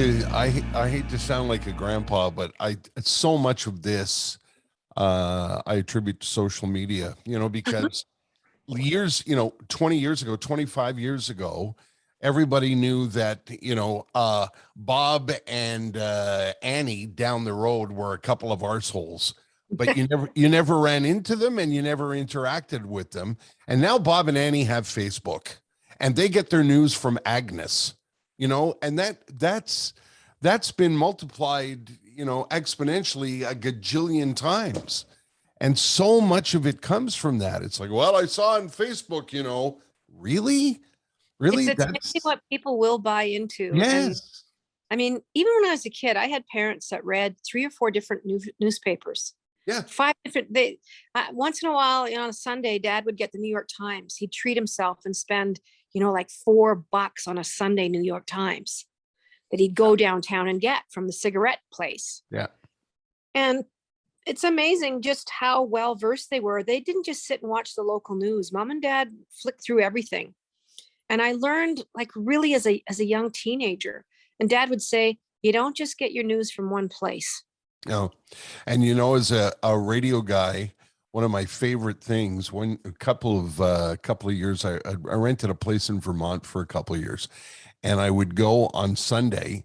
I hate to sound like a grandpa, but so much of this I attribute to social media, because years, 20 years ago, 25 years ago, everybody knew that, Bob and Annie down the road were a couple of arseholes, but you never ran into them and you never interacted with them. And now Bob and Annie have Facebook and they get their news from Agnes, and that's been multiplied, exponentially a gajillion times. And so much of it comes from that. It's like, well, I saw on Facebook, really? Really? It's amazing what people will buy into. Yes. And I mean, even when I was a kid, I had parents that read 3 or 4 different newspapers. Yeah. 5 different, once in a while, on a Sunday, Dad would get the New York Times. He'd treat himself and spend, like $4 on a Sunday New York Times that he'd go downtown and get from the cigarette place. Yeah. And it's amazing just how well versed they were. They didn't just sit and watch the local news. Mom and Dad flicked through everything. And I learned, like, really as a young teenager. And Dad would say, you don't just get your news from one place. No. And as a radio guy, one of my favorite things, a couple of years, I rented a place in Vermont for a couple of years, and I would go on Sunday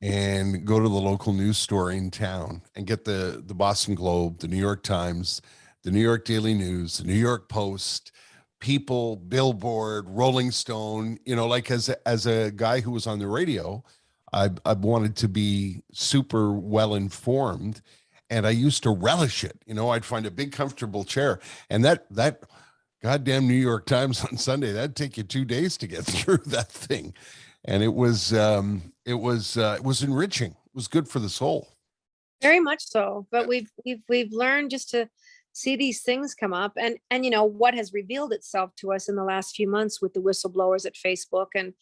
and go to the local news store in town and get the Boston Globe, the New York Times, the New York Daily News, the New York Post, People, Billboard, Rolling Stone. Like as a guy who was on the radio, I wanted to be super well informed, and I used to relish it. I'd find a big comfortable chair, and that goddamn New York Times on Sunday, that'd take you 2 days to get through that thing. And it was enriching. It was good for the soul. Very much so. But we've learned just to see these things come up, and what has revealed itself to us in the last few months with the whistleblowers at Facebook and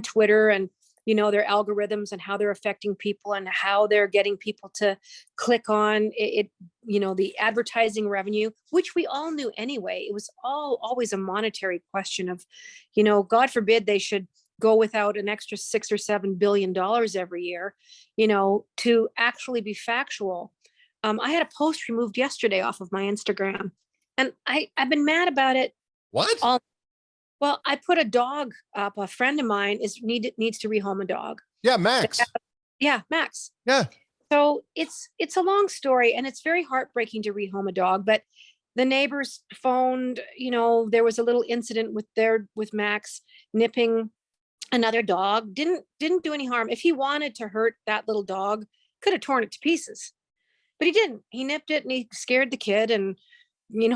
Twitter, and their algorithms and how they're affecting people and how they're getting people to click on it, the advertising revenue, which we all knew anyway. It was always a monetary question of, God forbid they should go without an extra $6 or $7 billion every year, to actually be factual. I had a post removed yesterday off of my Instagram, and I've been mad about it. What? Well, I put a dog up. A friend of mine needs to rehome a dog. Yeah, Max. Yeah, Max. Yeah. So it's a long story, and it's very heartbreaking to rehome a dog. But the neighbors phoned. There was a little incident with Max nipping another dog. Didn't do any harm. If he wanted to hurt that little dog, could have torn it to pieces, but he didn't. He nipped it and he scared the kid and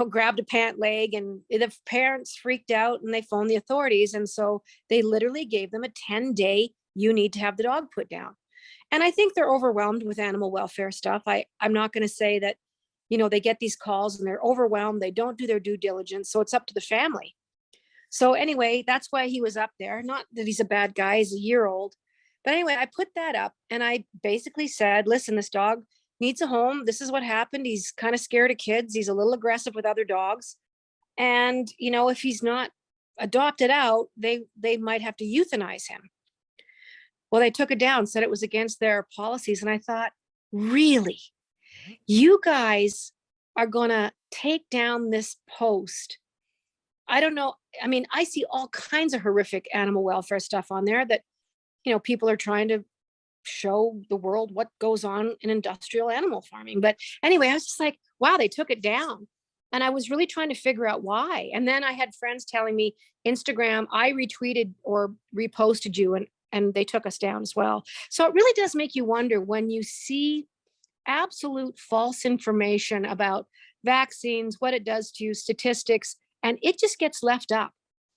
grabbed a pant leg, and the parents freaked out and they phoned the authorities. And so they literally gave them a 10-day, you need to have the dog put down. And I think they're overwhelmed with animal welfare stuff. I'm not going to say that, they get these calls and they're overwhelmed. They don't do their due diligence. So it's up to the family. So anyway, that's why he was up there. Not that he's a bad guy, he's a year old. But anyway, I put that up and I basically said, listen, this dog needs a home. This is what happened. He's kind of scared of kids. He's a little aggressive with other dogs. And, if he's not adopted out, they might have to euthanize him. Well, they took it down, said it was against their policies. And I thought, really? You guys are going to take down this post? I don't know. I mean, I see all kinds of horrific animal welfare stuff on there that, people are trying to show the world what goes on in industrial animal farming. But anyway, I was just like, wow, they took it down. And I was really trying to figure out why. And then I had friends telling me, Instagram, I retweeted or reposted you, and they took us down as well. So it really does make you wonder when you see absolute false information about vaccines, what it does to you, statistics, and it just gets left up.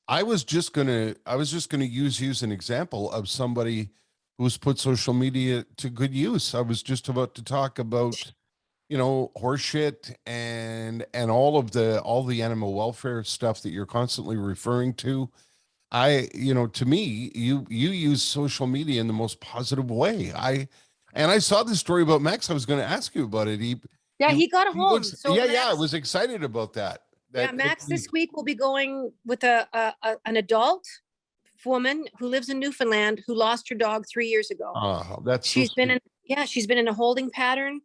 I was just gonna use you as an example of somebody who's put social media to good use. I was just about to talk about, horseshit and all the animal welfare stuff that you're constantly referring to. To me, you use social media in the most positive way. I saw this story about Max. I was going to ask you about it. He got a home. I was excited about that. Max this week will be going with an adult woman who lives in Newfoundland who lost her dog 3 years ago. Oh, that's so She's been sweet. she's been in a holding pattern,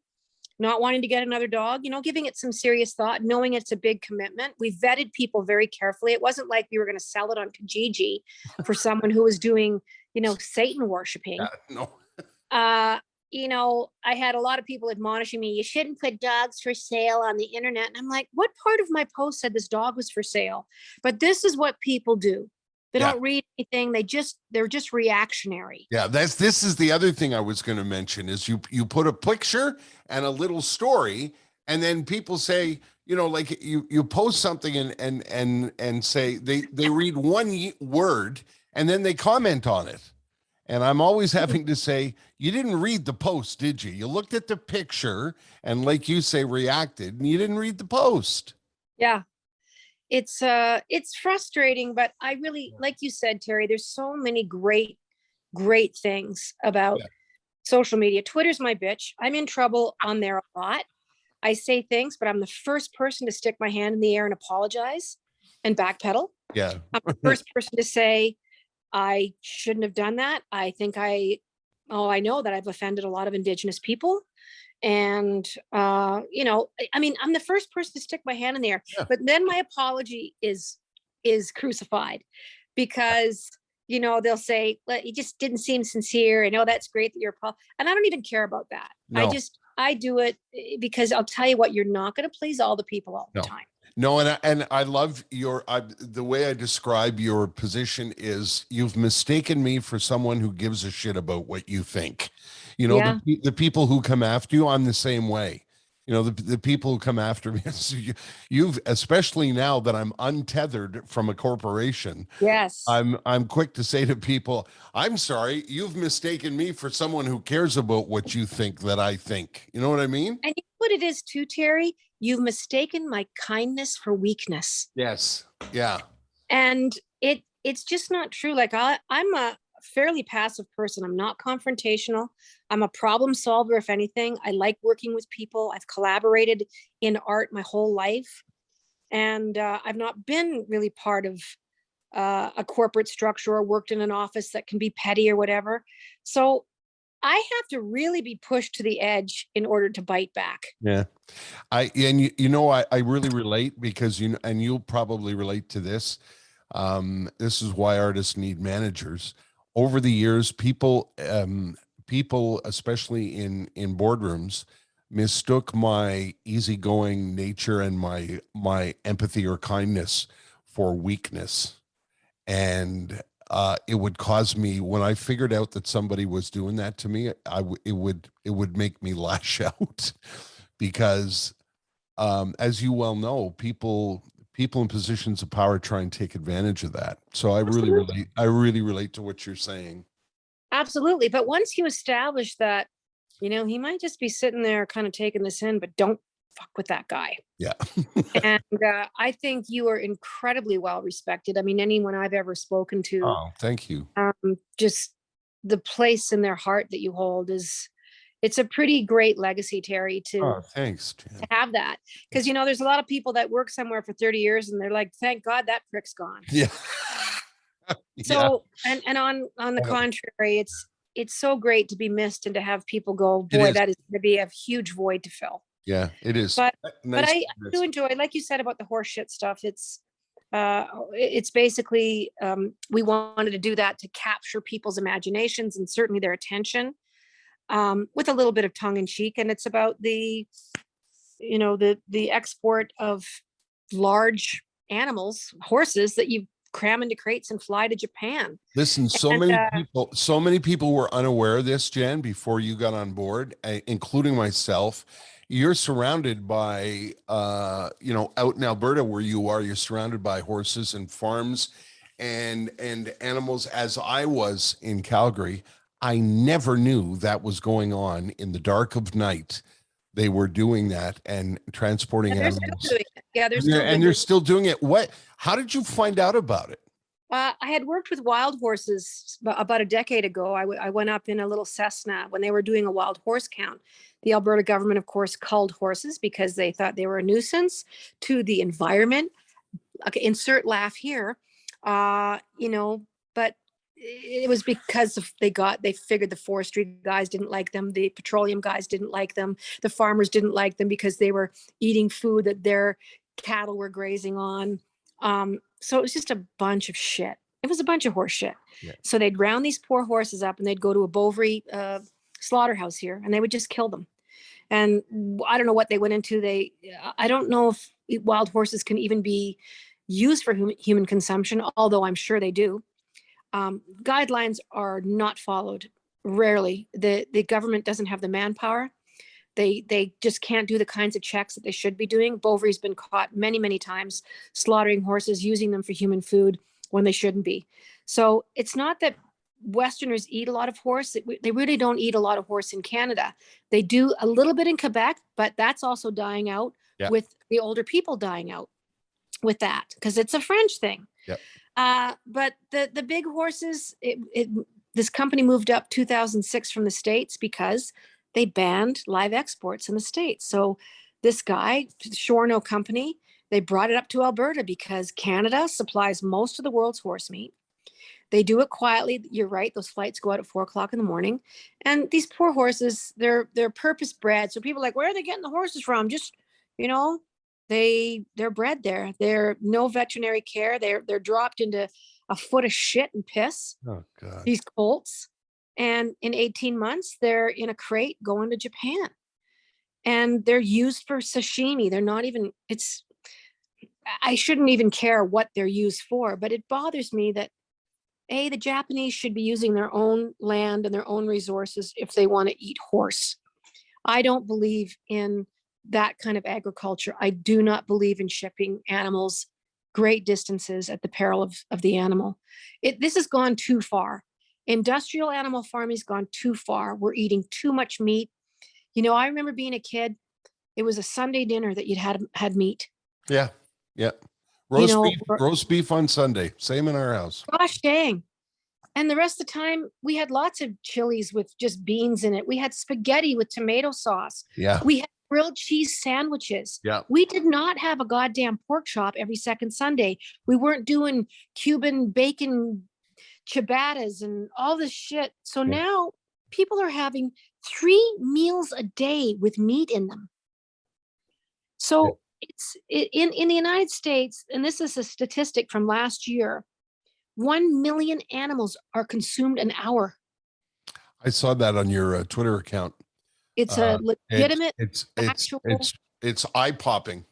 not wanting to get another dog, giving it some serious thought, knowing it's a big commitment. We vetted people very carefully. It wasn't like we were going to sell it on Kijiji for someone who was doing, Satan worshiping. Yeah, no. I had a lot of people admonishing me, you shouldn't put dogs for sale on the internet. And I'm like, what part of my post said this dog was for sale? But this is what people do. They Yeah. don't read anything. They're just reactionary. Yeah, this is the other thing I was going to mention is you put a picture and a little story, and then people say, like you post something and say they read one word and then they comment on it. And I'm always having to say, you didn't read the post, did you? You looked at the picture and, like you say, reacted, and you didn't read the post. Yeah. It's frustrating, but I really, like you said, Terry, there's so many great things about social media. Twitter's my bitch. I'm in trouble on there a lot. I say things, but I'm the first person to stick my hand in the air and apologize and backpedal. Yeah. I'm the first person to say, I shouldn't have done that. I think I know that I've offended a lot of Indigenous people. And, I'm the first person to stick my hand in the air, but then my apology is crucified because, they'll say, well, you just didn't seem sincere. I know that's great that you're, and I don't even care about that. No. I do it because I'll tell you what, you're not going to please all the people all the time. No, and I love the way I describe your position is you've mistaken me for someone who gives a shit about what you think. The people who come after you, I'm the same way. The people who come after me, you've, especially now that I'm untethered from a corporation. Yes. I'm quick to say to people, I'm sorry, you've mistaken me for someone who cares about what you think that I think. You know what I mean? And you know what it is too, Terry? You've mistaken my kindness for weakness. Yes. Yeah. And it's just not true. Like I'm a fairly passive person. I'm not confrontational. I'm a problem solver, if anything. I like working with people. I've collaborated in art my whole life. And I've not been really part of a corporate structure or worked in an office that can be petty or whatever. So I have to really be pushed to the edge in order to bite back. Yeah. I really relate because you'll probably relate to this. This is why artists need managers. Over the years, people, especially in boardrooms, mistook my easygoing nature and my empathy or kindness for weakness. And it would cause me, when I figured out that somebody was doing that to me, it would make me lash out because, as you well know, people in positions of power try and take advantage of that. So I really relate to what you're saying. Absolutely. But once you establish that, he might just be sitting there kind of taking this in, but don't fuck with that guy. Yeah. And I think you are incredibly well respected. I mean, anyone I've ever spoken to. Oh, thank you. Just the place in their heart that you hold it's a pretty great legacy, Terry, to thanks, Jan. to have that. Because, there's a lot of people that work somewhere for 30 years and they're like, thank God that prick's gone. Yeah. So, and on the contrary, it's so great to be missed and to have people go, boy, that is going to be a huge void to fill. Yeah, it is. But I do enjoy, like you said about the horse shit stuff. It's basically, we wanted to do that to capture people's imaginations and certainly their attention, with a little bit of tongue in cheek. And it's about the export of large animals, horses that you cram into crates and fly to Japan. Listen, so many people were unaware of this, Jan, before you got on board, including myself. You're surrounded by, out in Alberta where you are, you're surrounded by horses and farms and animals. As I was in Calgary, I never knew that was going on in the dark of night. They were doing that and transporting animals. They're still doing it. How did you find out about it? I had worked with wild horses about a decade ago. I went up in a little Cessna when they were doing a wild horse count. The Alberta government, of course, culled horses because they thought they were a nuisance to the environment. Okay, insert laugh here. But it was because they figured the forestry guys didn't like them. The petroleum guys didn't like them. The farmers didn't like them because they were eating food that their cattle were grazing on. So it was just a bunch of shit. It was a bunch of horse shit. Yeah. So they'd round these poor horses up and they'd go to a Bovary slaughterhouse here and they would just kill them. And I don't know what they went into. I don't know if wild horses can even be used for human consumption, although I'm sure they do. Guidelines are not followed. Rarely. The government doesn't have the manpower. They just can't do the kinds of checks that they should be doing. Bovary's been caught many, many times slaughtering horses, using them for human food when they shouldn't be. So it's not that Westerners eat a lot of horse. They really don't eat a lot of horse in Canada. They do a little bit in Quebec, but that's also dying out with the older people dying out with that because it's a French thing. Yep. But the big horses, this company moved up 2006 from the States because they banned live exports in the States. So this guy, Shorno Company, they brought it up to Alberta because Canada supplies most of the world's horse meat. They do it quietly. You're right. Those flights go out at 4:00 in the morning. And these poor horses, they're purpose bred. So people are like, where are they getting the horses from? Just, they're bred there. They're no veterinary care. They're dropped into a foot of shit and piss. Oh God. These colts. And in 18 months, they're in a crate going to Japan. And they're used for sashimi. They're not even, I shouldn't even care what they're used for, but it bothers me that the Japanese should be using their own land and their own resources if they want to eat horse. I don't believe in that kind of agriculture. I do not believe in shipping animals great distances at the peril of the animal. This has gone too far. Industrial animal farming has gone too far. We're eating too much meat. I remember being a kid, it was a Sunday dinner that you'd had meat. Yeah. Yeah. Roast beef on Sunday. Same in our house. Gosh dang. And the rest of the time we had lots of chilies with just beans in it. We had spaghetti with tomato sauce. Yeah. We had grilled cheese sandwiches. Yeah. We did not have a goddamn pork chop every second Sunday. We weren't doing Cuban bacon ciabattas and all this shit. So now people are having 3 meals a day with meat in them. So it's in the United States, and this is a statistic from last year, 1 million animals are consumed an hour. I saw that on your Twitter account. It's a legitimate, it's eye popping.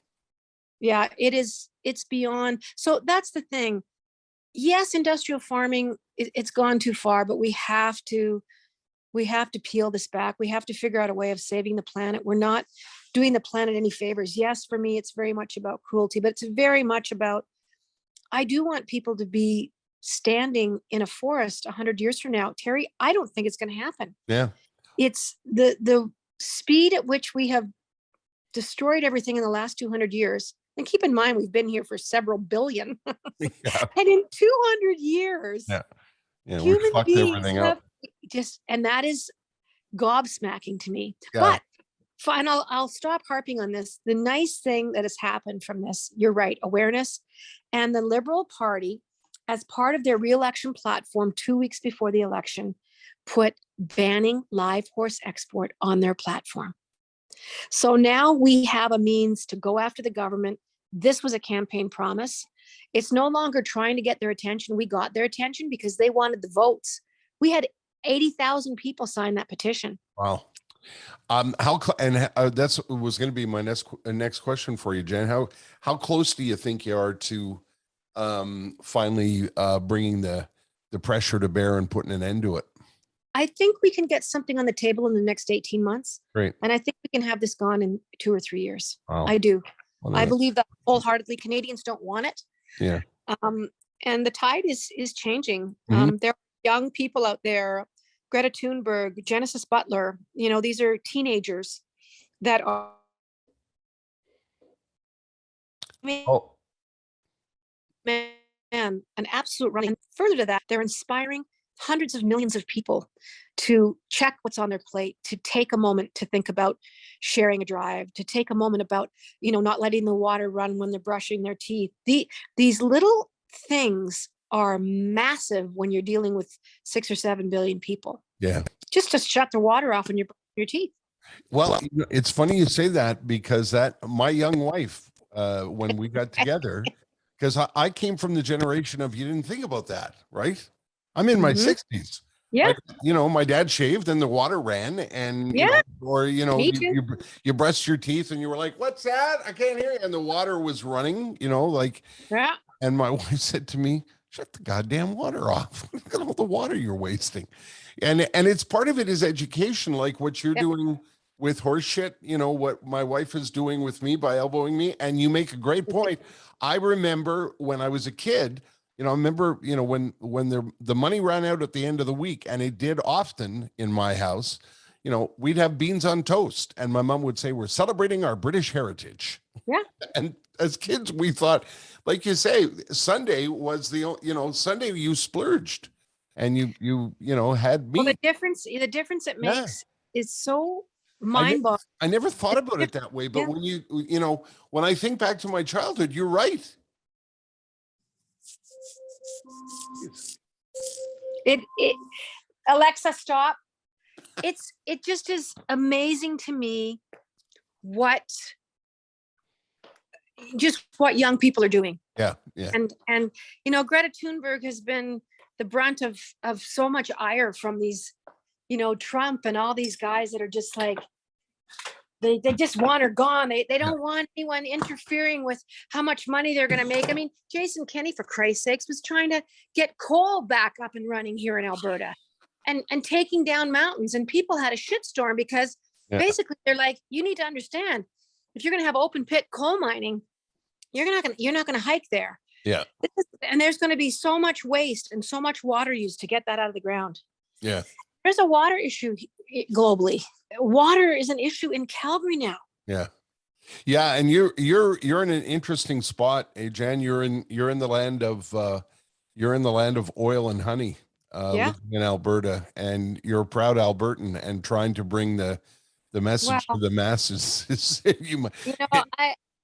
Yeah, it is. It's beyond. So that's the thing. Yes, industrial farming, it's gone too far, but we have to peel this back. We have to figure out a way of saving the planet. We're not doing the planet any favors. Yes, for me, it's very much about cruelty, but it's very much about, I do want people to be standing in a forest 100 years from now. Terry, I don't think it's going to happen. Yeah. It's the speed at which we have destroyed everything in the last 200 years. And keep in mind, we've been here for several billion. And in 200 years, human beings have and that is gobsmacking to me. But fine, I'll stop harping on this. The nice thing that has happened from this, you're right, awareness. And the Liberal Party, as part of their re-election platform 2 weeks before the election, put banning live horse export on their platform. So now we have a means to go after the government. This was a campaign promise. It's no longer trying to get their attention. We got their attention because they wanted the votes. We had 80,000 people sign that petition. Wow. That's was going to be my next question for you, Jen. How close do you think you are to finally bringing the pressure to bear and putting an end to it? I think we can get something on the table in the next 18 months. Great. And I think we can have this gone in 2 or 3 years. Wow. I do. Well, I believe that wholeheartedly. Canadians don't want it. Yeah. And the tide is changing. Mm-hmm. There are young people out there, Greta Thunberg, Genesis Butler, these are teenagers that are an absolute running. And further to that, they're inspiring hundreds of millions of people to check what's on their plate, to take a moment to think about sharing a drive, to take a moment about, not letting the water run when they're brushing their teeth. These little things are massive when you're dealing with 6 or 7 billion people. Yeah. Just to shut the water off when you're brushing your teeth. Well, it's funny you say that, because that my young wife, when we got together, because I came from the generation of, you didn't think about that, right? I'm in my Mhm. 60s. Yeah. My dad shaved and the water ran, and Yeah. Me too. you brushed your teeth and you were like, "What's that? I can't hear you." And the water was running, Yeah. and my wife said to me, "Shut the goddamn water off. Look at all the water you're wasting." And it's part of it is education, like what you're Yep. doing with horse shit, what my wife is doing with me by elbowing me. And you make a great point. I remember when I was a kid, when the money ran out at the end of the week, and it did often in my house, we'd have beans on toast, and my mom would say, "We're celebrating our British heritage." Yeah. And as kids, we thought, like you say, Sunday was Sunday you splurged, and you had Well, meat. the difference it Yeah. makes is so I never, mind-boggling. I never thought about it that way, but Yeah. when I think back to my childhood, you're right. It Alexa, stop. It just is amazing to me what young people are doing. Yeah, yeah. And Greta Thunberg has been the brunt of so much ire from these, Trump and all these guys that are just like, they just want her gone. They don't want anyone interfering with how much money they're going to make. I mean, Jason Kenney, for Christ's sakes, was trying to get coal back up and running here in Alberta, and taking down mountains, and people had a shitstorm because basically they're like, you need to understand, if you're going to have open pit coal mining, you're not going to hike there. Yeah. And there's going to be so much waste and so much water used to get that out of the ground. Yeah. There's a water issue globally. Water is an issue in Calgary now. Yeah. Yeah. And you're in an interesting spot, Jann. You're in the land of oil and honey, living in Alberta, and you're a proud Albertan and trying to bring the message to the masses.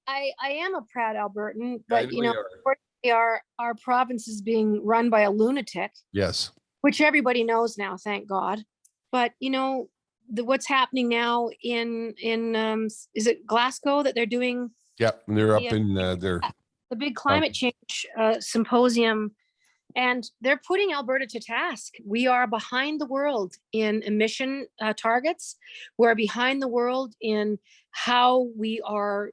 I am a proud Albertan, but unfortunately our province is being run by a lunatic. Yes. Which everybody knows now, thank God. But what's happening now in is it Glasgow that they're doing? Yeah, they're up in the big climate change symposium, and they're putting Alberta to task. We are behind the world in emission targets. We're behind the world in how we are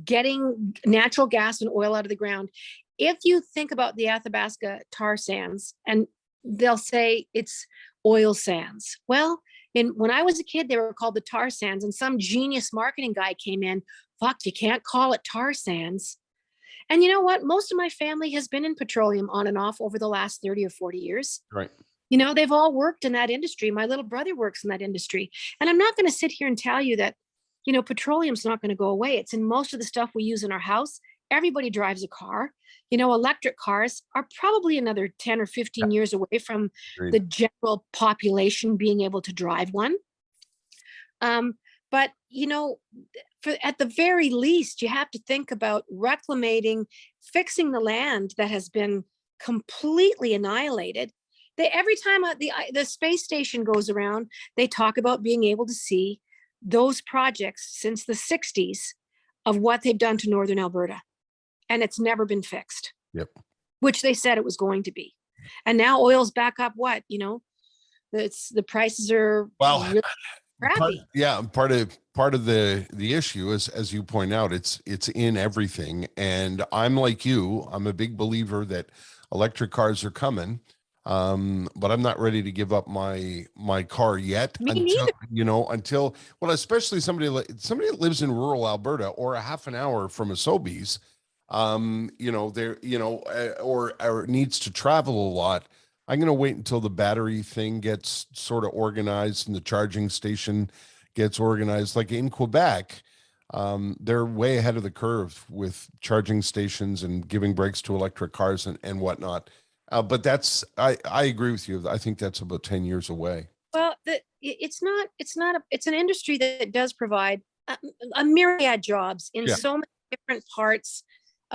getting natural gas and oil out of the ground. If you think about the Athabasca tar sands, and they'll say it's oil sands. Well, when I was a kid, they were called the tar sands, and some genius marketing guy came in, fuck, you can't call it tar sands. And you know what? Most of my family has been in petroleum on and off over the last 30 or 40 years. Right. They've all worked in that industry. My little brother works in that industry. And I'm not going to sit here and tell you that, petroleum's not going to go away. It's in most of the stuff we use in our house. Everybody drives a car. Electric cars are probably another 10 or 15 years away from the general population being able to drive one. But, at the very least, you have to think about reclamating, fixing the land that has been completely annihilated. Every time the space station goes around, they talk about being able to see those projects since the 60s of what they've done to Northern Alberta. And it's never been fixed. Yep. Which they said it was going to be. And now oil's back up what? The prices are really crappy. Part of the issue is, as you point out, it's in everything. And I'm like you, I'm a big believer that electric cars are coming. But I'm not ready to give up my car yet. Until especially somebody that lives in rural Alberta or a half an hour from a Sobeys, or needs to travel a lot. I'm going to wait until the battery thing gets sort of organized and the charging station gets organized. Like in Quebec, they're way ahead of the curve with charging stations and giving breaks to electric cars and whatnot. But I agree with you. I think that's about 10 years away. Well, it's an industry that does provide a myriad jobs in so many different parts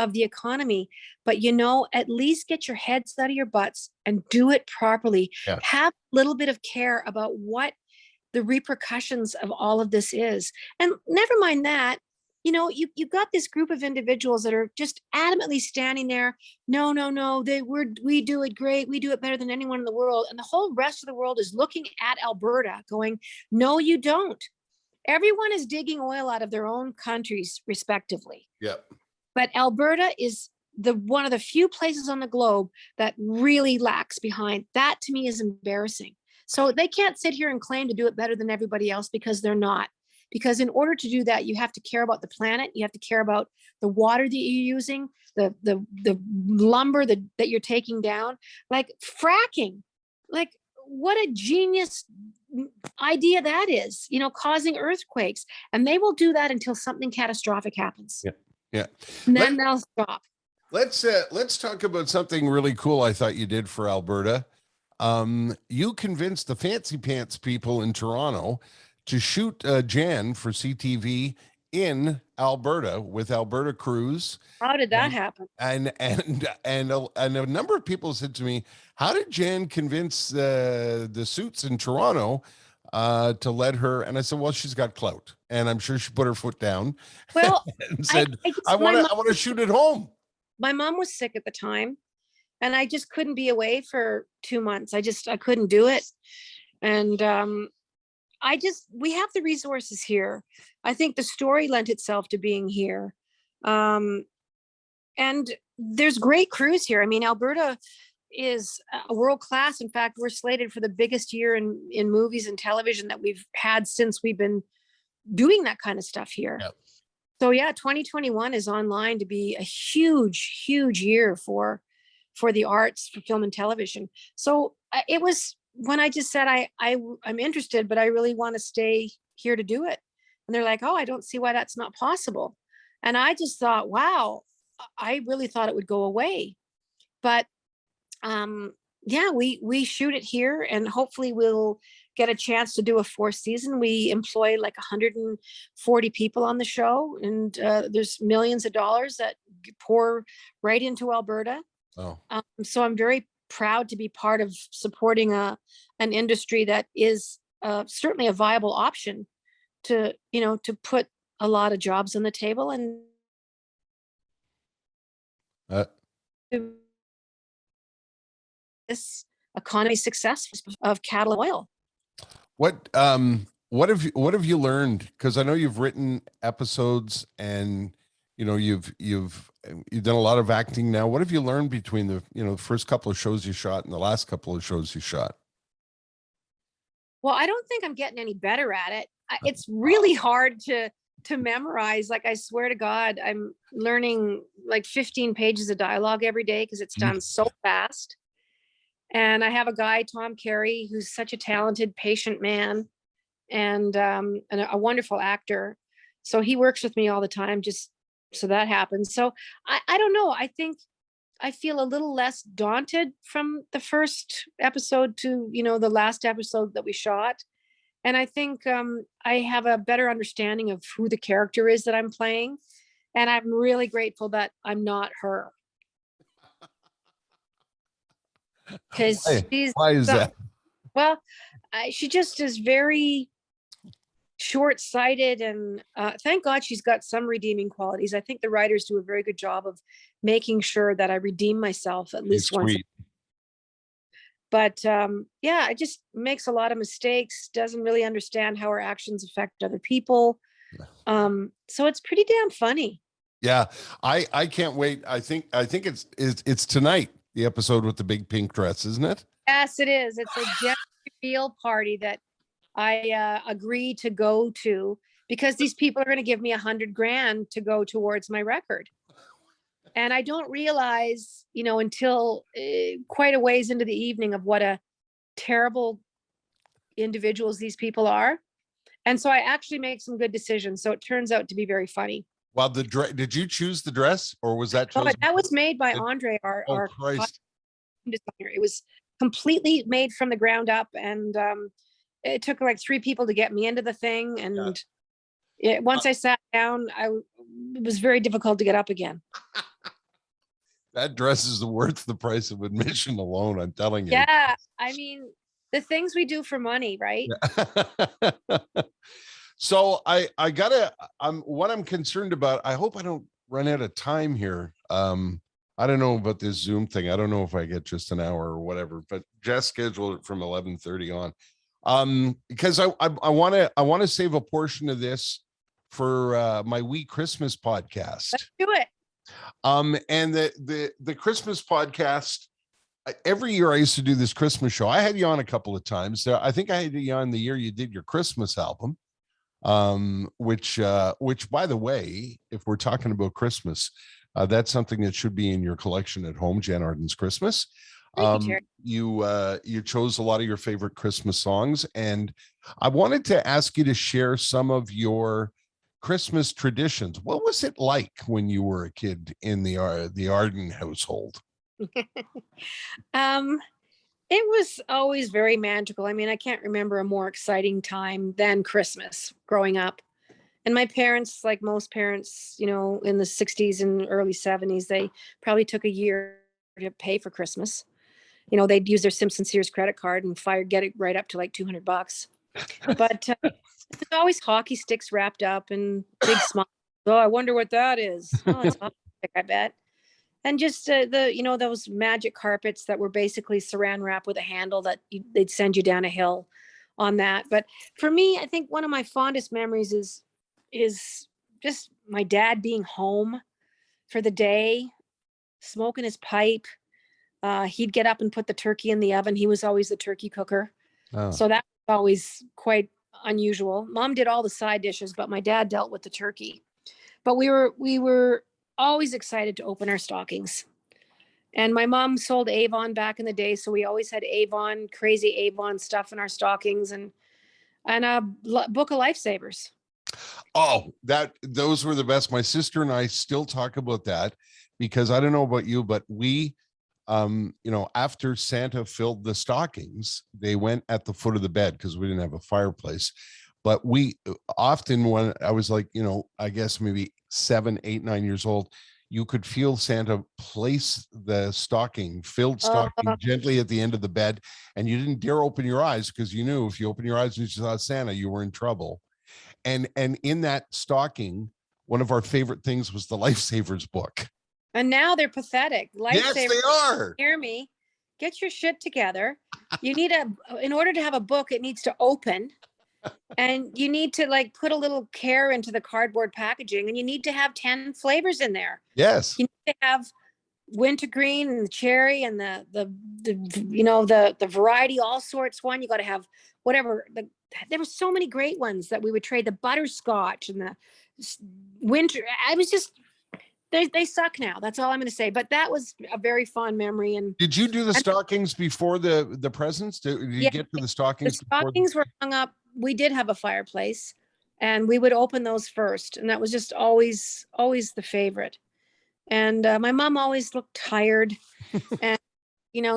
of the economy. But, you know, at least get your heads out of your butts and do it properly. Yeah. Have a little bit of care about what the repercussions of all of this is. And never mind that, you know, you've got this group of individuals that are just adamantly standing there. No, no, no, we do it great. We do it better than anyone in the world. And the whole rest of the world is looking at Alberta going, no, you don't. Everyone is digging oil out of their own countries respectively. Yep. But Alberta is one of the few places on the globe that really lacks behind. That to me is embarrassing. So they can't sit here and claim to do it better than everybody else, because they're not. Because in order to do that, you have to care about the planet. You have to care about the water that you're using, the lumber that you're taking down, like fracking. Like, what a genius idea that is, you know, causing earthquakes. And they will do that until something catastrophic happens. Yeah. Yeah. And then they'll stop. Let's talk about something really cool I thought you did for Alberta. You convinced the Fancy Pants people in Toronto to shoot Jann for CTV in Alberta with Alberta crews. How did that happen? And a number of people said to me, how did Jann convince the suits in Toronto to let her? And I said, well, she's got clout, and I'm sure she put her foot down. Well, and said, I my want to shoot at home. My mom was sick at the time, and I just couldn't be away for 2 months. I couldn't do it. And we have the resources here. I think the story lent itself to being here. And there's great crews here. I mean, Alberta is a world class. In fact, we're slated for the biggest year in movies and television that we've had since we've been doing that kind of stuff here. Yep. So yeah, 2021 is online to be a huge, huge year for the arts, for film and television. So it was when I just said, I'm interested, but I really want to stay here to do it. And they're like, oh, I don't see why that's not possible. And I just thought, wow, I really thought it would go away. But yeah, we shoot it here, and hopefully we'll get a chance to do a 4th season. We employ like 140 people on the show, and there's millions of dollars that pour right into Alberta. Oh. So I'm very proud to be part of supporting an industry that is certainly a viable option to put a lot of jobs on the table and this economy success of cattle oil. What have you learned? Because I know you've written episodes, and you've done a lot of acting now. What have you learned between the first couple of shows you shot and the last couple of shows you shot? Well, I don't think I'm getting any better at it. It's really hard to memorize. Like, I swear to God, I'm learning like 15 pages of dialogue every day because it's done so fast. And I have a guy, Tom Carey, who's such a talented, patient man and a wonderful actor. So he works with me all the time, just so that happens. So I don't know. I think I feel a little less daunted from the first episode to, the last episode that we shot. And I think I have a better understanding of who the character is that I'm playing. And I'm really grateful that I'm not her. Because why is that? Well, she just is very short-sighted, and thank God she's got some redeeming qualities. I think the writers do a very good job of making sure that I redeem myself at least once. But yeah, it just makes a lot of mistakes, doesn't really understand how her actions affect other people. So it's pretty damn funny. Yeah, I can't wait. I think it's tonight, the episode with the big pink dress, isn't it? Yes, it is. It's a gender reveal party that I agreed to go to because these people are going to give me $100,000 to go towards my record. And I don't realize, until quite a ways into the evening of what a terrible individuals these people are. And so I actually make some good decisions. So it turns out to be very funny. Well, did you choose the dress, or was that chosen? That was made by Andre, our designer. It was completely made from the ground up, and it took like 3 people to get me into the thing. And once I sat down, it was very difficult to get up again. That dress is worth the price of admission alone. I'm telling you. Yeah, I mean, the things we do for money, right? So I gotta, what I'm concerned about, I hope I don't run out of time here. I don't know about this Zoom thing. I don't know if I get just an hour or whatever, but Jess scheduled it from 11:30 on. Because I want to save a portion of this for my wee Christmas podcast. Let's do it. And the Christmas podcast, every year I used to do this Christmas show. I had you on a couple of times. I think I had you on the year you did your Christmas album. Which by the way, if we're talking about Christmas, that's something that should be in your collection at home, Jann Arden's Christmas. You chose a lot of your favorite Christmas songs, and I wanted to ask you to share some of your Christmas traditions. What was it like when you were a kid in the Arden household? It was always very magical. I mean, I can't remember a more exciting time than Christmas growing up. And my parents, like most parents, you know, in the 60s and early 70s, they probably took a year to pay for Christmas. You know, they'd use their Simpson Sears credit card and get it right up to like $200. But there's always hockey sticks wrapped up and big smiles. Oh, I wonder what that is. Oh, it's hockey stick, I bet. And just those magic carpets that were basically saran wrap with a handle that they'd send you down a hill on that. But for me, I think one of my fondest memories is just my dad being home for the day, smoking his pipe. He'd get up and put the turkey in the oven. He was always the turkey cooker. Oh. So that was always quite unusual. Mom did all the side dishes, but my dad dealt with the turkey. But we were always excited to open our stockings. And my mom sold Avon back in the day, so we always had Avon, crazy Avon stuff in our stockings, and a book of Lifesavers. Oh, those were the best. My sister and I still talk about that, because I don't know about you, but we, after Santa filled the stockings, they went at the foot of the bed because we didn't have a fireplace. But we often, when I was like, I guess maybe 7, 8, 9 years old, you could feel Santa place the filled stocking gently at the end of the bed. And you didn't dare open your eyes, because you knew if you opened your eyes and you saw Santa, you were in trouble. And in that stocking, one of our favorite things was the Lifesavers book. And now they're pathetic. Lifesavers, yes, they are. Hear me. Get your shit together. You need in order to have a book, it needs to open. And you need to put a little care into the cardboard packaging, and you need to have 10 flavors in there. Yes. You need to have wintergreen and the cherry and the variety, all sorts one. You got to have whatever. There were so many great ones that we would trade, the butterscotch and the winter. I was just, they suck now. That's all I'm going to say. But that was a very fond memory. And did you do the stockings before the presents? Did you get to the stockings? The stockings were hung up. We did have a fireplace, and we would open those first. And that was just always the favorite. And my mom always looked tired. And,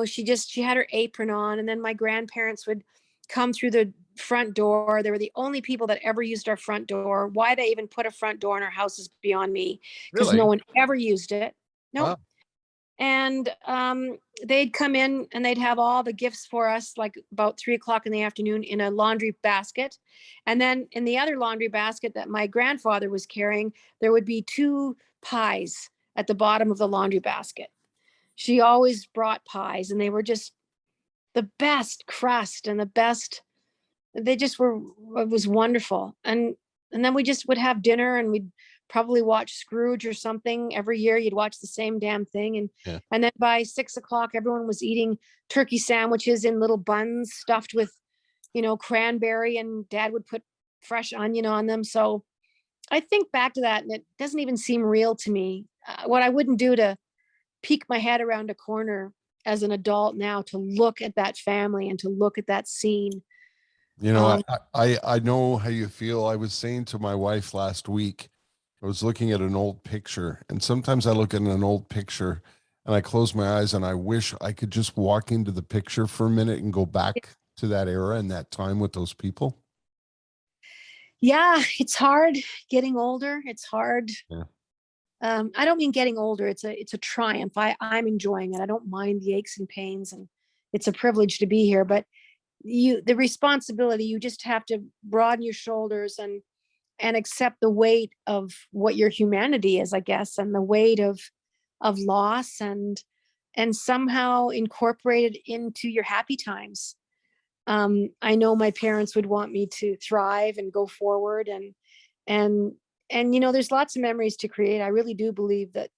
she had her apron on. And then my grandparents would come through the front door. They were the only people that ever used our front door. Why they even put a front door in our house is beyond me, because no one ever used it. No. Wow. And they'd come in and they'd have all the gifts for us, like about 3:00 in the afternoon, in a laundry basket. And then in the other laundry basket that my grandfather was carrying, there would be 2 pies at the bottom of the laundry basket. She always brought pies, and they were just the best crust and the best. They just were, it was wonderful. And then we just would have dinner, and we'd probably watch Scrooge or something. Every year you'd watch the same damn thing. And then by 6:00, everyone was eating turkey sandwiches in little buns stuffed with, cranberry, and Dad would put fresh onion on them. So I think back to that, and it doesn't even seem real to me. What I wouldn't do to peek my head around a corner as an adult now to look at that family and to look at that scene. I know how you feel. I was saying to my wife last week, I was looking at an old picture, and sometimes I look at an old picture and I close my eyes and I wish I could just walk into the picture for a minute and go back to that era and that time with those people. Yeah, it's hard getting older. It's hard. Yeah. I don't mean getting older. It's a triumph. I'm enjoying it. I don't mind the aches and pains, and it's a privilege to be here. But the responsibility, you just have to broaden your shoulders and accept the weight of what your humanity is, I guess, and the weight of loss, and somehow incorporate it into your happy times. I know my parents would want me to thrive and go forward, and there's lots of memories to create. I really do believe that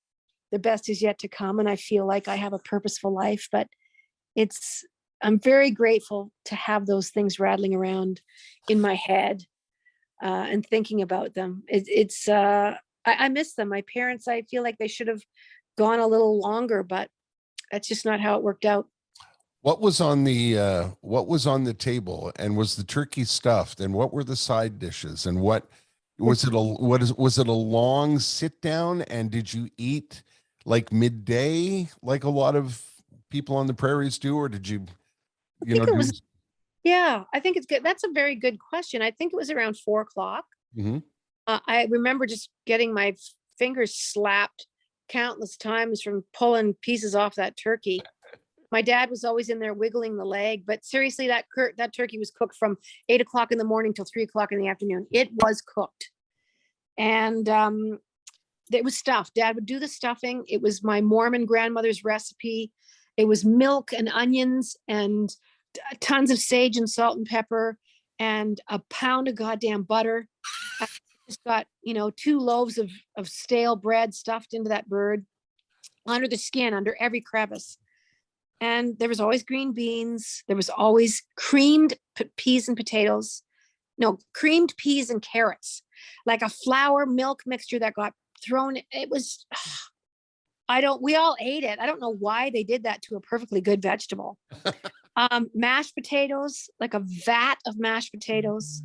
the best is yet to come, and I feel like I have a purposeful life. But I'm very grateful to have those things rattling around in my head, and thinking about them. I miss them. My parents, I feel like they should have gone a little longer, but that's just not how it worked out. What was on the table, and was the turkey stuffed, and what were the side dishes, and what was it a long sit down, and did you eat like midday like a lot of people on the prairies do, or did you Yeah, I think it's good. That's a very good question. I think it was around 4 o'clock. Mhm. I remember just getting my fingers slapped countless times from pulling pieces off that turkey. My dad was always in there wiggling the leg, but seriously, that turkey was cooked from 8 o'clock in the morning till 3 o'clock in the afternoon. It was cooked, and it was stuffed. Dad would do the stuffing. It was my Mormon grandmother's recipe. It was milk and onions and tons of sage and salt and pepper and a pound of goddamn butter. I just got 2 loaves of stale bread stuffed into that bird, under the skin, under every crevice. And there was always green beans. There was always creamed peas and potatoes. No, creamed peas and carrots, like a flour milk mixture that got thrown. It was, we all ate it. I don't know why they did that to a perfectly good vegetable. Mashed potatoes, like a vat of mashed potatoes.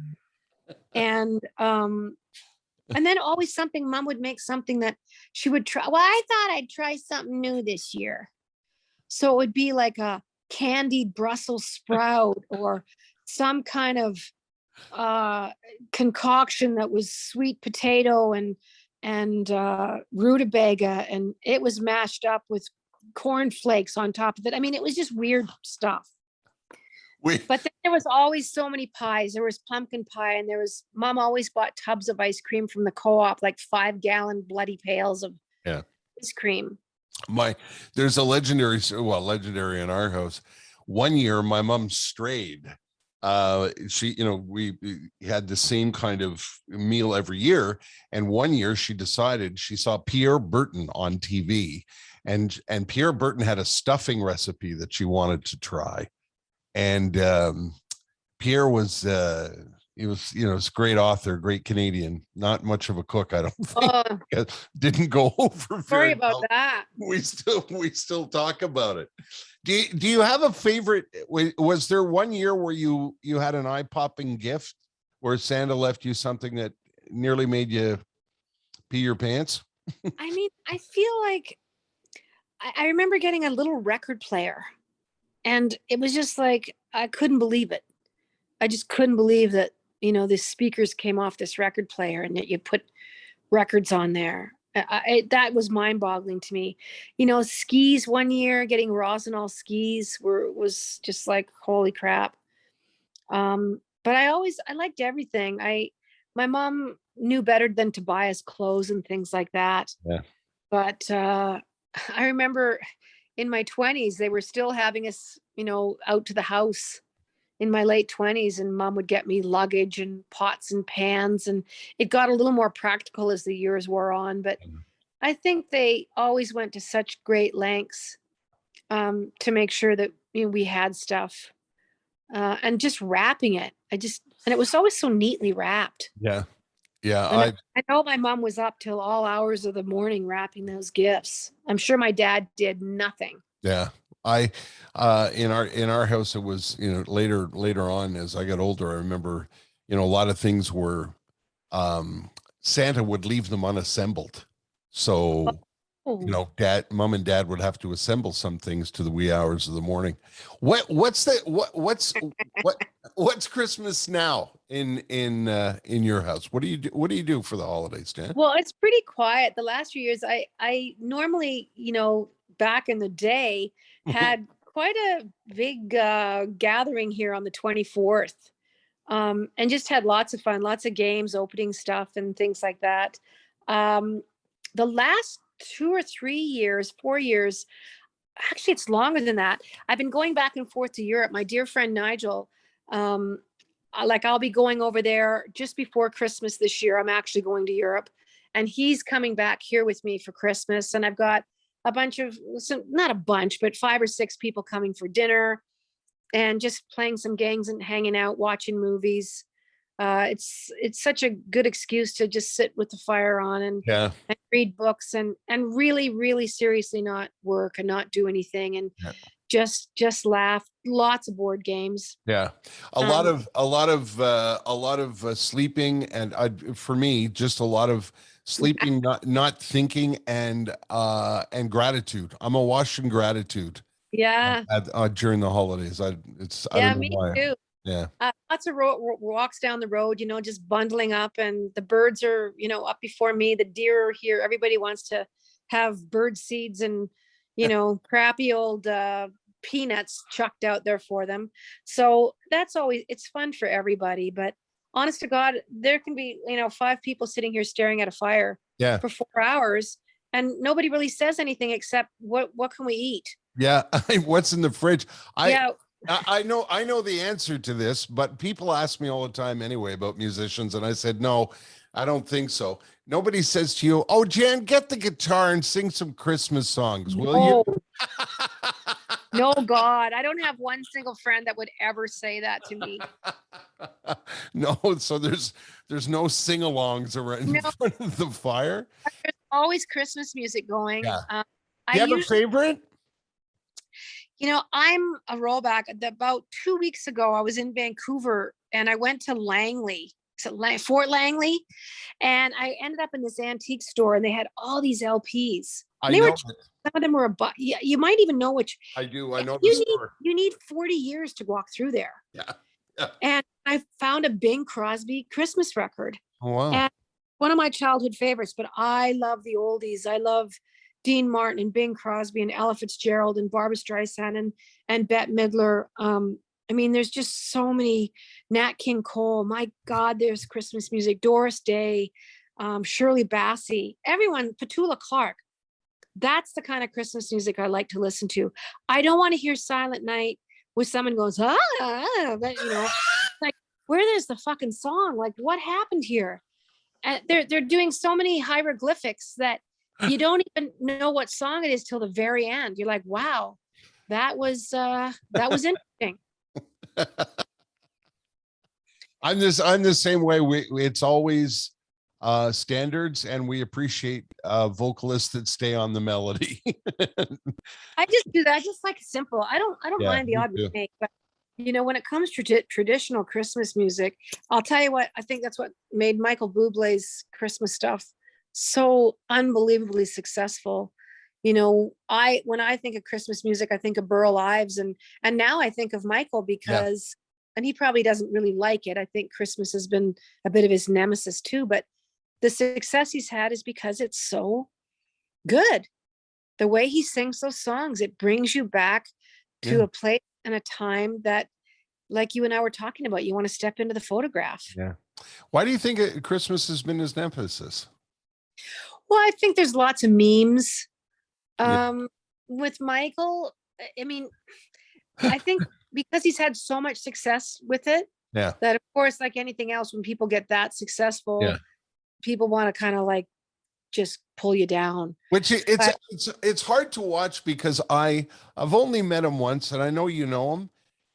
And then always something, Mom would make something that she would try. Well, I thought I'd try something new this year. So it would be like a candied Brussels sprout or some kind of concoction that was sweet potato and rutabaga, and it was mashed up with cornflakes on top of it. I mean, it was just weird stuff. But then there was always so many pies. There was pumpkin pie, and Mom always bought tubs of ice cream from the co-op, like 5-gallon bloody pails of ice cream. There's a legendary in our house. One year my mom strayed. We had the same kind of meal every year, and one year she decided she saw Pierre Berton on TV, and Pierre Berton had a stuffing recipe that she wanted to try. And Pierre was he was a great author, great Canadian, not much of a cook, I don't think. Didn't go over sorry about that. We still talk about it. Do you have a favorite? Was there one year where you had an eye-popping gift where Santa left you something that nearly made you pee your pants? I mean, I feel like I remember getting a little record player, and it was just like, I couldn't believe it. I just couldn't believe that, the speakers came off this record player and that you put records on there. That was mind-boggling to me. Skis one year, getting Rosinol skis was just like, holy crap. But I liked everything. My mom knew better than to buy us clothes and things like that. Yeah. But I remember in my 20s, they were still having us, out to the house in my late 20s, and Mom would get me luggage and pots and pans, and it got a little more practical as the years wore on. But I think they always went to such great lengths to make sure that we had stuff, and just wrapping it. And it was always so neatly wrapped. Yeah. I know my mom was up till all hours of the morning wrapping those gifts. I'm sure my dad did nothing. Yeah. In our house, it was, later on as I got older, I remember, a lot of things were, Santa would leave them unassembled. So, Mom and Dad would have to assemble some things to the wee hours of the morning. What's What's Christmas now in your house? What do you do? What do you do for the holidays, Dan? Well, it's pretty quiet. The last few years, I normally, back in the day, had quite a big gathering here on the 24th, and just had lots of fun, lots of games, opening stuff, and things like that. Um, the last 2 or 3 years, 4 years, actually, it's longer than that. I've been going back and forth to Europe. My dear friend Nigel, I'll be going over there just before Christmas this year. I'm actually going to Europe, and he's coming back here with me for Christmas. And I've got a bunch of, not a bunch, but 5 or 6 people coming for dinner and just playing some games and hanging out, watching movies. It's such a good excuse to just sit with the fire on and Yeah. read books and really, really seriously not work and not do anything and Yeah. just laugh. Lots of board games. Yeah, a lot of sleeping, and for me, just a lot of sleeping, not thinking, and gratitude. I'm awash in gratitude Yeah. during the holidays. I Yeah, don't know me why. too. Yeah, Lots of walks down the road, just bundling up, and the birds are, up before me. The deer are here. Everybody wants to have bird seeds and, crappy old peanuts chucked out there for them. So that's always, it's fun for everybody. But honest to God, there can be, 5 people sitting here staring at a fire yeah, for 4 hours, and nobody really says anything except what can we eat? yeah. What's in the fridge? Yeah. I know the answer to this, but people ask me all the time anyway about musicians, and I said, no, I don't think so. Nobody says to you, "Oh, Jan, get the guitar and sing some Christmas songs, will you?" No, God, I don't have one single friend that would ever say that to me. No, so there's no sing-alongs around in No, front of the fire. there's always Christmas music going. Yeah. I Do you have a usually, favorite? I'm a rollback. About 2 weeks ago, I was in Vancouver and I went to Langley, Fort Langley, and I ended up in this antique store and they had all these LPs. I know. Some of them were yeah, you might even know which. I do. I know the store. You need 40 years to walk through there. Yeah. Yeah. And I found a Bing Crosby Christmas record. Oh, wow. And one of my childhood favorites, but I love the oldies. I love Dean Martin and Bing Crosby and Ella Fitzgerald and Barbra Streisand and Bette Midler. There's just so many. Nat King Cole. My God, there's Christmas music. Doris Day, Shirley Bassey, everyone, Petula Clark. That's the kind of Christmas music I like to listen to. I don't want to hear Silent Night where someone goes, but like, where there's the fucking song? Like, what happened here? And they're doing so many hieroglyphics that you don't even know what song it is till the very end. You're like, wow, that was interesting. I'm the same way. It's always standards, and we appreciate vocalists that stay on the melody. I just do that. I just like simple. I don't Yeah, mind the me odd too. remake, but when it comes to traditional Christmas music, I'll tell you what, I think that's what made Michael Bublé's Christmas stuff so unbelievably successful. When I think of Christmas music, I think of Burl Ives, and now I think of Michael because, and he probably doesn't really like it. I think Christmas has been a bit of his nemesis too, but the success he's had is because it's so good. The way he sings those songs, it brings you back to a place and a time that, like you and I were talking about, you want to step into the photograph. Yeah. Why do you think Christmas has been his nemesis? Well, I think there's lots of memes. Yeah. With Michael, I think because he's had so much success with it, Yeah. that of course, like anything else, when people get that successful, people want to kind of like just pull you down. Which it's hard to watch because I've only met him once, and I know you know him.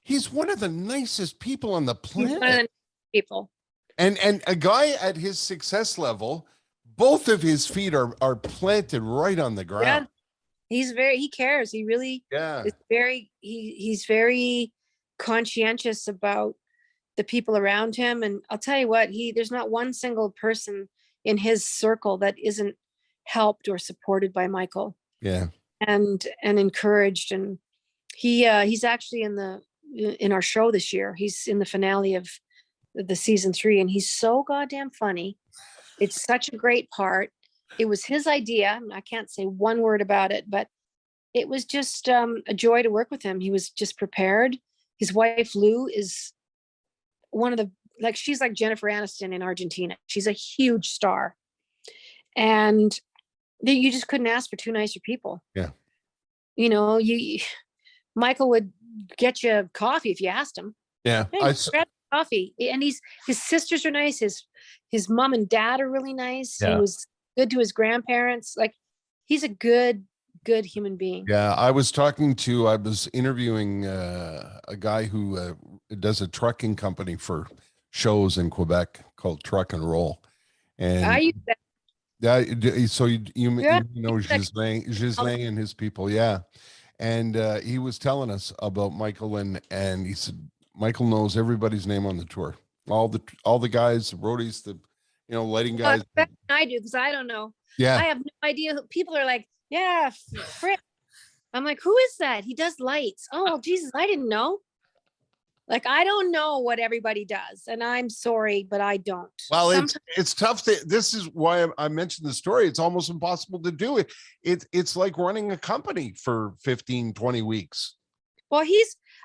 He's one of the nicest people on the He's one of planet. the people. And a guy at his success level, both of his feet are planted right on the ground. He cares. He really is he's very conscientious about the people around him. And I'll tell you what, there's not one single person in his circle that isn't helped or supported by Michael. Yeah. And encouraged. And he's actually in the in our show this year. He's in the finale of the season 3, and he's so goddamn funny. It's such a great part. It was his idea. I can't say one word about it, but it was just a joy to work with him. He was just prepared. His wife, Lou, is one of the, like, she's like Jennifer Aniston in Argentina. She's a huge star. And you just couldn't ask for two nicer people. Yeah. You know, Michael would get you coffee if you asked him. Yeah. Hey, grab coffee. And his sisters are nice. His mom and dad are really nice. Yeah. He was good to his grandparents. Like, he's a good human being. Yeah. I was interviewing a guy who does a trucking company for shows in Quebec called Truck and Roll. And yeah, so you know Gislain and his people. Yeah. And he was telling us about Michael, and he said Michael knows everybody's name on the tour. All the guys, the roadies, the lighting guys. I do, because I don't know. Yeah. I have no idea. People are like, yeah, Frick. I'm like, who is that? He does lights. Oh, Jesus, I didn't know. Like, I don't know what everybody does, and I'm sorry, but I don't. Well, it's tough. This is why I mentioned the story. It's almost impossible to do it. It's like running a company for 15, 20 weeks. Well,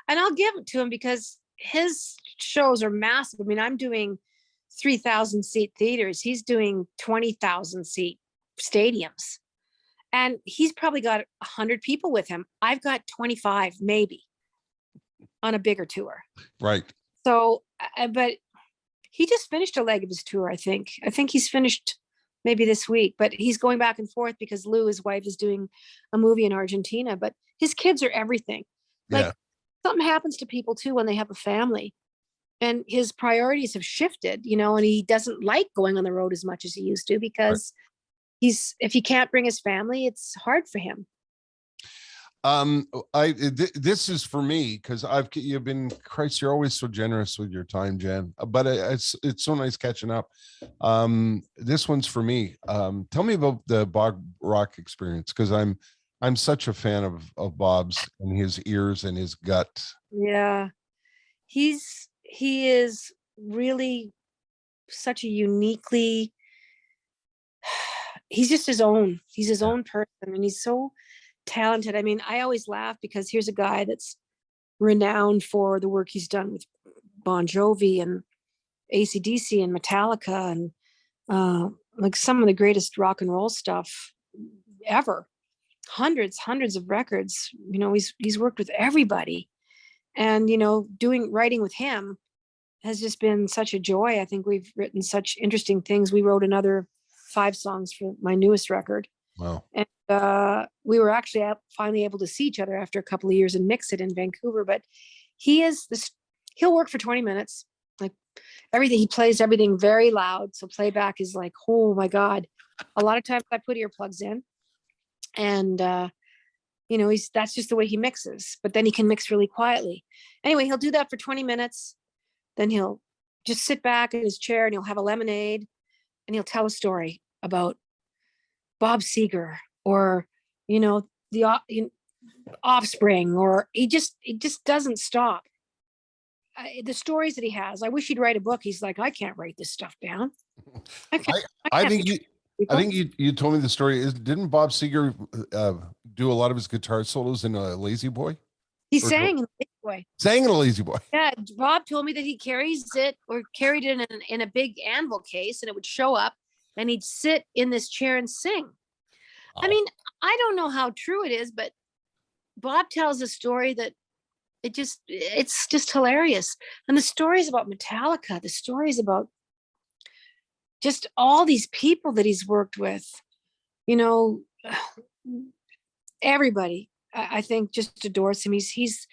and I'll give it to him because his shows are massive. I mean, I'm doing 3,000 seat theaters. He's doing 20,000 seat stadiums. And he's probably got 100 people with him. I've got 25, maybe, on a bigger tour. Right. So, but he just finished a leg of his tour, I think. I think he's finished maybe this week, but he's going back and forth because Lou, his wife, is doing a movie in Argentina, but his kids are everything. Like, something happens to people too when they have a family, and his priorities have shifted, and he doesn't like going on the road as much as he used to because if he can't bring his family, it's hard for him. This is for me because you've been, Christ, you're always so generous with your time, Jan, but it's so nice catching up. This one's for me. Tell me about the Bob Rock experience, because I'm such a fan of Bob's and his ears and his gut. Yeah, he is really such a uniquely, he's just his own. He's his own person, and he's so talented. I mean, I always laugh because here's a guy that's renowned for the work he's done with Bon Jovi and AC/DC and Metallica and like some of the greatest rock and roll stuff ever. Hundreds of records. He's worked with everybody, and writing with him has just been such a joy. I think we've written such interesting things. We wrote another 5 songs for my newest record. Wow. And we were actually finally able to see each other after a couple of years and mix it in Vancouver. But he'll work for 20 minutes. Like, everything, he plays everything very loud. So playback is like, oh my God. A lot of times I put earplugs in, and that's just the way he mixes. But then he can mix really quietly. Anyway, he'll do that for 20 minutes. Then he'll just sit back in his chair and he'll have a lemonade and he'll tell a story about Bob Seger or, the Offspring, or it just doesn't stop. The stories that he has, I wish he'd write a book. He's like, I can't write this stuff down. I think you told me the story. Didn't Bob Seger do a lot of his guitar solos in a Lazy Boy? He sang in Lazy Boy. Sang in a Lazy Boy. Yeah, Bob told me that he carried it in a big anvil case, and it would show up, and he'd sit in this chair and sing. Oh. I mean, I don't know how true it is, but Bob tells a story that it's just hilarious. And the stories about Metallica, the stories about just all these people that he's worked with, everybody, I think, just adores him. He's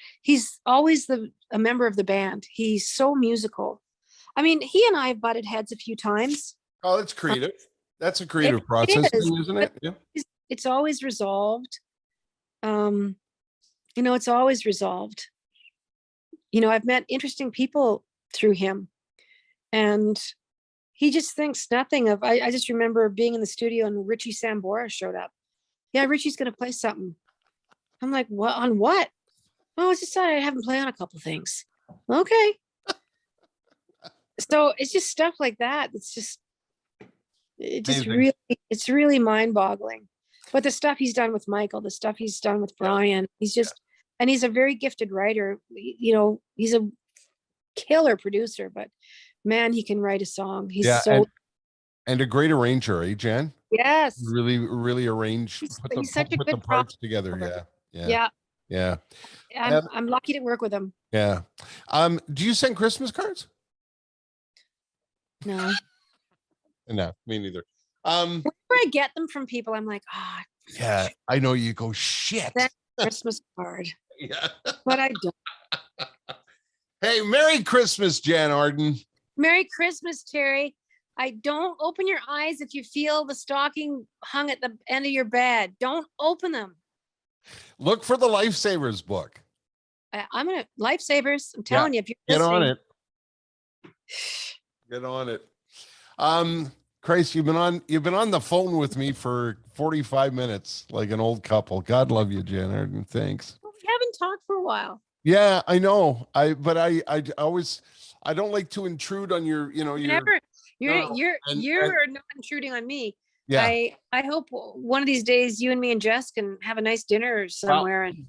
always a member of the band. He's so musical. I mean, he and I have butted heads a few times. Oh, that's creative. That's a creative process, isn't it? Yeah. It's always resolved. It's always resolved. I've met interesting people through him, and he just thinks nothing of. I just remember being in the studio and Richie Sambora showed up. Yeah, Richie's going to play something. I'm like, what? On what? Oh, I just thought I'd have him play on a couple things. Okay. So it's just stuff like that. Amazing. It's really mind boggling. But the stuff he's done with Michael, the stuff he's done with Brian, and he's a very gifted writer. You know, he's a killer producer, but man, he can write a song. He's Yeah, so, and a great arranger, eh, Jan? yes, Really arrange, he's such a put the good problem parts together. solver. Yeah, Yeah, yeah. I'm lucky to work with him. Yeah. Do you send Christmas cards? No, No, me neither. whenever I get them from people, I'm like, ah, Yeah, I know you go shit. that Christmas card, Yeah. but I don't. Hey, Merry Christmas, Jann Arden. Merry Christmas, Terry. I don't open your eyes if you feel the stocking hung at the end of your bed. Don't open them. Look for the Lifesavers book. I'm gonna lifesavers. I'm telling you, if you're Get on listening, it. Get on it. Christ, you've been on the phone with me for 45 minutes, like an old couple. God love you, Jann Arden. Thanks. we haven't talked for a while. Yeah, I know. But I always, I don't like to intrude on your, you know, your, You're not intruding on me. yeah. I hope one of these days you and me and Jess can have a nice dinner somewhere and